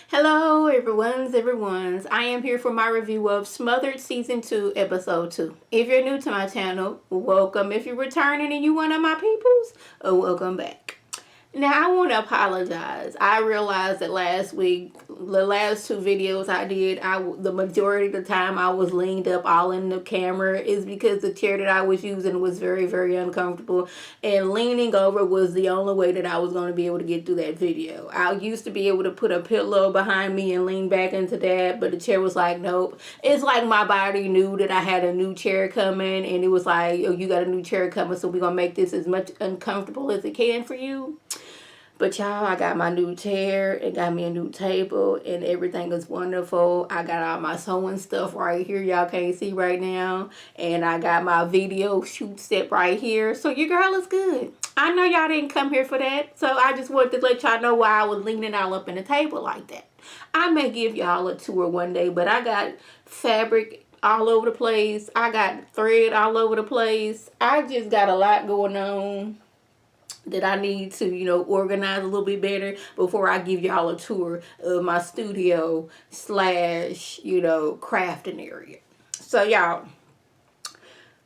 Hello, everyone's. I am here for my review of Smothered Season 2, Episode 2. If you're new to my channel, welcome. If you're returning and you one of my peoples, welcome back. Now, I want to apologize. I realized that last week, the last two videos I did, the majority of the time I was leaned up all in the camera is because the chair that I was using was very, very uncomfortable. And leaning over was the only way that I was going to be able to get through that video. I used to be able to put a pillow behind me and lean back into that, but the chair was like, nope. It's like my body knew that I had a new chair coming, and it was like, oh, you got a new chair coming, so we're going to make this as much uncomfortable as it can for you. But y'all, I got my new chair, it got me a new table, and everything is wonderful. I got all my sewing stuff right here, y'all can't see right now. And I got my video shoot set right here. So your girl is good. I know y'all didn't come here for that, so I just wanted to let y'all know why I was leaning all up in the table like that. I may give y'all a tour one day, but I got fabric all over the place. I got thread all over the place. I just got a lot going on that I need to, organize a little bit better before I give y'all a tour of my studio / crafting area. So y'all,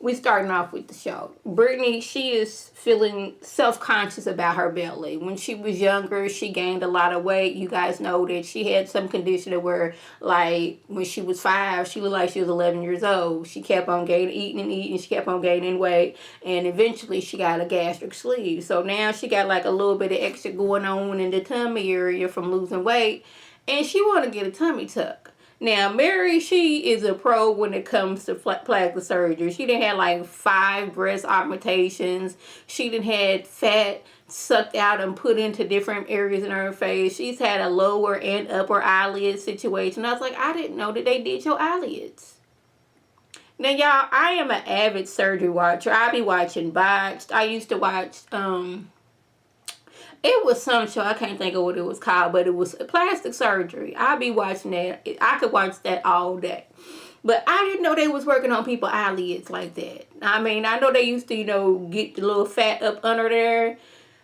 we starting off with the show. Brittney, she is feeling self-conscious about her belly. When she was younger, she gained a lot of weight. You guys know that she had some condition where, like, when she was 5, she looked like she was 11 years old. She kept on eating and eating. She kept on gaining weight. And eventually, she got a gastric sleeve. So now she got, like, a little bit of extra going on in the tummy area from losing weight. And she want to get a tummy tuck. Now, Mary, she is a pro when it comes to plastic surgery. She done had like 5 breast augmentations. She done had fat sucked out and put into different areas in her face. She's had a lower and upper eyelid situation. I was like, I didn't know that they did your eyelids. Now, y'all, I am an avid surgery watcher. I be watching Botched. I used to watch, it was some show, I can't think of what it was called, but it was plastic surgery. I'd be watching that. I could watch that all day. But I didn't know they was working on people's eyelids like that. I mean, I know they used to, get the little fat up under there.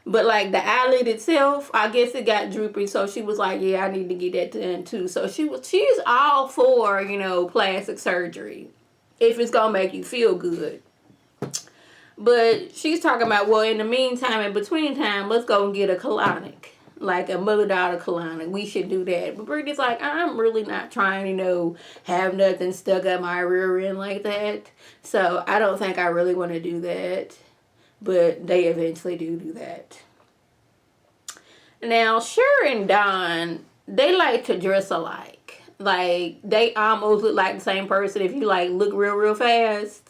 But, like, the eyelid itself, I guess it got droopy. So she was like, yeah, I need to get that done, too. So she's all for, plastic surgery. If it's going to make you feel good. But she's talking about, well, in the meantime, in between time, let's go and get a colonic. Like a mother-daughter colonic. We should do that. But Brittney's like, I'm really not trying to, have nothing stuck up my rear end like that. So I don't think I really want to do that. But they eventually do that. Now, Cher and Don, they like to dress alike. Like, they almost look like the same person if you, look real fast.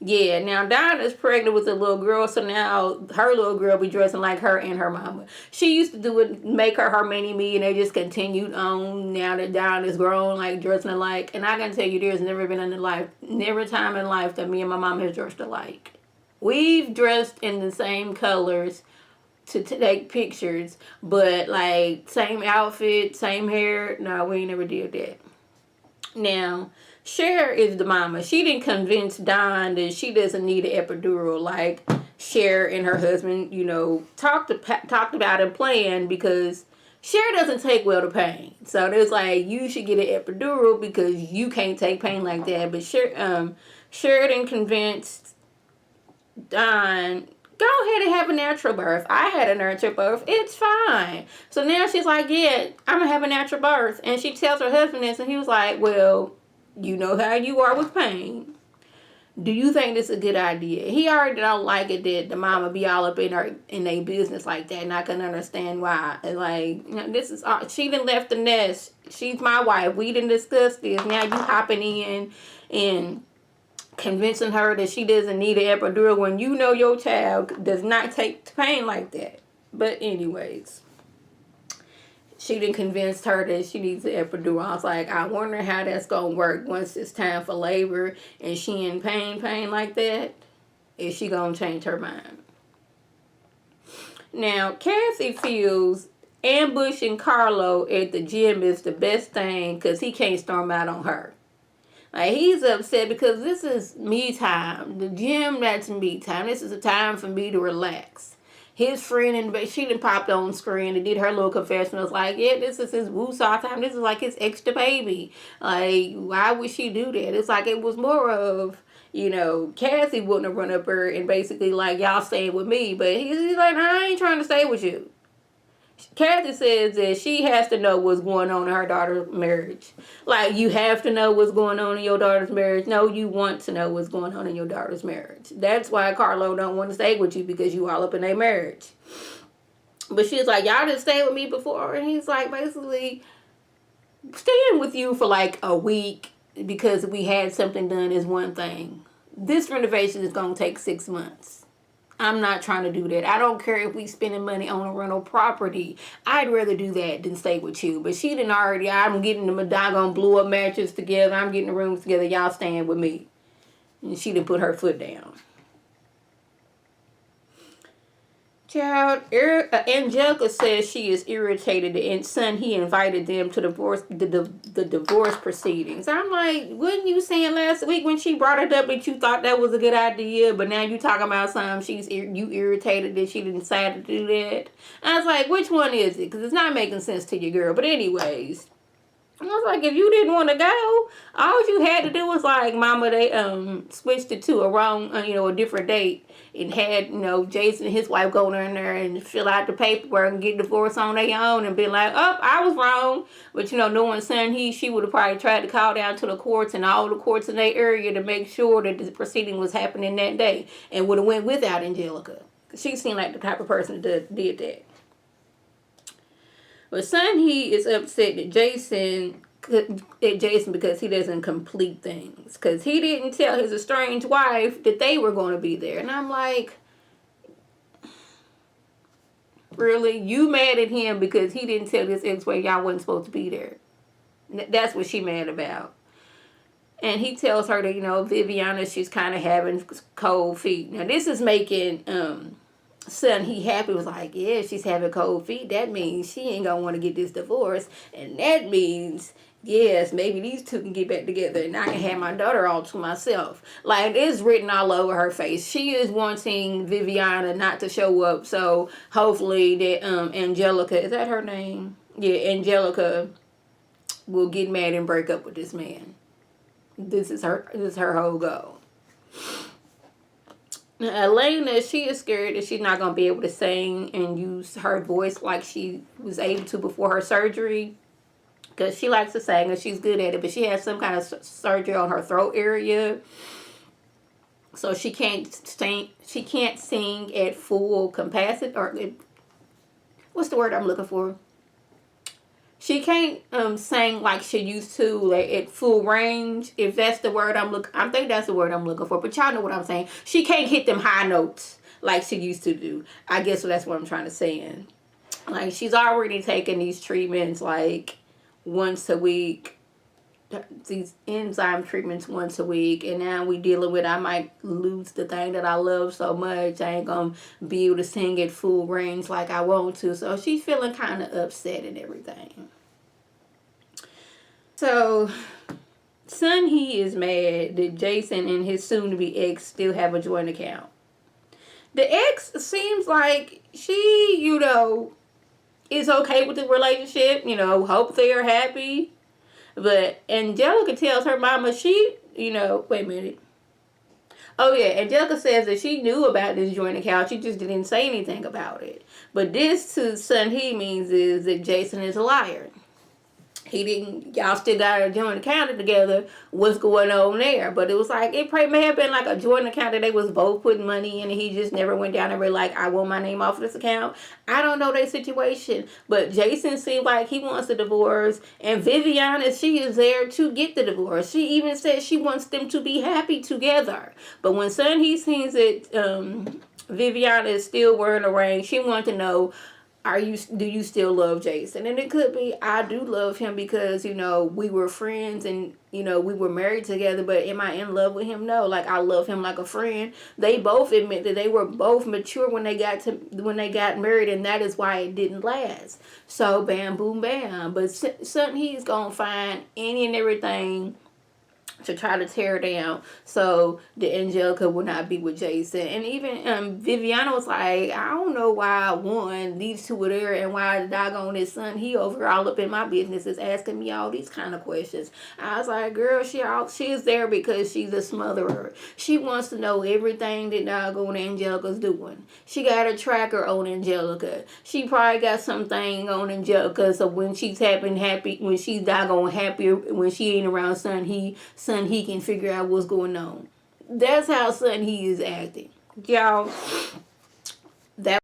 Yeah, now Donna's pregnant with a little girl, so now her little girl be dressing like her and her mama. She used to do it, make her mini-me, and they just continued on now that Donna's grown, dressing alike. And I can tell you, there's never time in life that me and my mom has dressed alike. We've dressed in the same colors to take pictures, but, same outfit, same hair, no, we ain't never did that. Now, Cher is the mama. She didn't convince Don that she doesn't need an epidural like Cher and her husband, talked about and planned, because Cher doesn't take well to pain. So there's you should get an epidural because you can't take pain like that. But Cher didn't convince Don, go ahead and have a natural birth. I had a natural birth. It's fine. So now she's like, yeah, I'm going to have a natural birth. And she tells her husband this, and he was like, well, you know how you are with pain. Do you think this is a good idea? He already don't like it that the mama be all up in their business like that, and I can understand why. This is she done left the nest. She's my wife. We didn't discuss this. Now you hopping in and convincing her that she doesn't need an epidural when you know your child does not take pain like that. But anyways, she didn't convince her that she needs an epidural. I was like, I wonder how that's going to work once it's time for labor and she in pain like that. Is she going to change her mind? Now, Cassie feels ambushing Carlo at the gym is the best thing because he can't storm out on her. He's upset because this is me time. The gym, that's me time. This is a time for me to relax. his friend, and she done popped on screen and did her little confession. It was like, yeah, this is his woosah time. This is like his extra baby. Like, why would she do that? It's like it was more of, Cassie wouldn't have run up her and basically like, y'all staying with me. But he's like, I ain't trying to stay with you. Kathy says that she has to know what's going on in her daughter's marriage. Like, you have to know what's going on in your daughter's marriage. No, you want to know what's going on in your daughter's marriage. That's why Carlo don't want to stay with you, because you all up in their marriage. But she's like, y'all didn't stay with me before. And he's like, basically, staying with you for like a week because we had something done is one thing. This renovation is going to take 6 months. I'm not trying to do that. I don't care if we spending money on a rental property. I'd rather do that than stay with you. But she didn't already, I'm getting the doggone blew up mattress together. I'm getting the rooms together. Y'all staying with me. And she didn't put her foot down. Child, Angelica says she is irritated and son, he invited them to the divorce proceedings. I'm like, wasn't you saying last week when she brought it up that you thought that was a good idea, but now you talking about something you irritated that she didn't decide to do that? I was like, which one is it? Because it's not making sense to you, girl. But anyways, I was like, if you didn't want to go, all you had to do was like, mama, they switched it to a different date. And had, Jason and his wife go in there and fill out the paperwork and get divorced on their own and be like, oh, I was wrong. But, knowing son, she would have probably tried to call down to the courts and all the courts in their area to make sure that the proceeding was happening that day, and would have went without Angelica. She seemed like the type of person that did that. But son, he is upset at Jason because he doesn't complete things, because he didn't tell his estranged wife that they were going to be there. And I'm like, really? You mad at him because he didn't tell his ex-wife y'all wasn't supposed to be there? That's what she mad about. And he tells her that, Viviana, she's kind of having cold feet. Now this is making son, he happy, was like, yeah, she's having cold feet. That means she ain't gonna want to get this divorce. And that means, yes, maybe these two can get back together and I can have my daughter all to myself. Like, it's written all over her face. She is wanting Viviana not to show up. So hopefully that Angelica, is that her name? Yeah, Angelica will get mad and break up with this man. This is her whole goal. Elena, she is scared that she's not going to be able to sing and use her voice like she was able to before her surgery. Because she likes to sing and she's good at it. But she has some kind of surgery on her throat area. So she can't sing at full capacity. Or what's the word I'm looking for? She can't sing like she used to, like at full range. If that's the word I think that's the word I'm looking for. But y'all know what I'm saying. She can't hit them high notes like she used to do. I guess that's what I'm trying to say. Like, she's already taking these treatments like once a week. These enzyme treatments once a week, and now we dealing with I might lose the thing that I love so much. I ain't gonna be able to sing at full range like I want to. So she's feeling kind of upset and everything. So son, he is mad that Jason and his soon-to-be ex still have a joint account. The ex seems like she, is okay with the relationship. Hope they are happy. But Angelica tells her mama wait a minute. Oh yeah, Angelica says that she knew about this joint account. She just didn't say anything about it. But this to son he means is that Jason is a liar. Y'all still got a joint account together. What's going on there? But it was like, it probably may have been like a joint account that they was both putting money in and he just never went down and really like, I want my name off of this account. I don't know their situation. But Jason seemed like he wants a divorce. And Viviana, she is there to get the divorce. She even said she wants them to be happy together. But when son he sees that Viviana is still wearing a ring, she wants to know, do you still love Jason? And it could be, I do love him because, we were friends and, we were married together, but am I in love with him? No, like, I love him like a friend. They both admit that they were both mature when they got married, and that is why it didn't last. So, bam, boom, bam. But son, he's going to find any and everything to try to tear down so the Angelica would not be with Jason. And even Viviana was like, I don't know why one, these two were there, and why the doggone his son, he over all up in my business, is asking me all these kind of questions. I was like, girl, she's there because she's a smotherer. She wants to know everything that doggone Angelica's doing. She got a tracker on Angelica. She probably got something on Angelica, so when she's happy, when she's doggone happy, when she ain't around son, he can figure out what's going on. That's how son he is acting. Y'all,